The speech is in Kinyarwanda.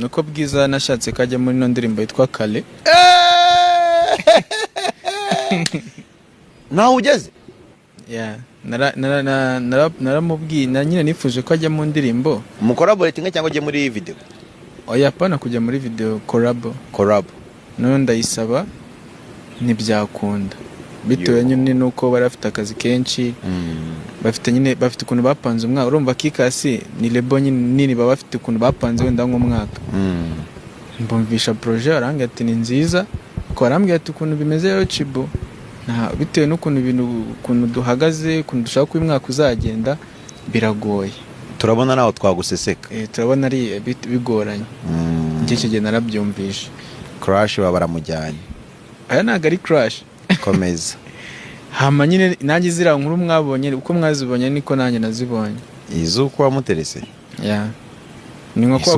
nuko Bwiza nashatse kajya muri no ndirimbo yitwa Kale. Naho ugeze? Yeah, naramubwiye na nyine nifuje ko ajya mu ndirimbo. Mu collaborating cyangwa ujye muri video? Oya pana kujya muri video collab. None ndayisaba ntibyakunda. Bitewe nyine nuko barafite akazi kenshi. Bafite ukuntu bapanze umwaka. Urumva Kikasi ni lebo nini baba bafite ukuntu bapanze wenda nk'umwaka. Mbumvisha projet arambwira ati ni nziza. Ko arambwira ati ukuntu bimeze yo Chibo. Bitewe n'ukuntu ibintu ukuntu duhagaze, ukuntu dushaka ko uyu mwaka uzagenda biragoye. Turabona naho twaguseseka. Turabona ari bigoranye. Njye gihe narabyumvisha. Crash babaramujyanye. Aya ntago ari crash. Komeza. Hama nyine nanjye zira nkuru mwabonye uko mwazibonye niko nanjye nazibonye. Izuko wamuterese? Yeah. Ni nko kwa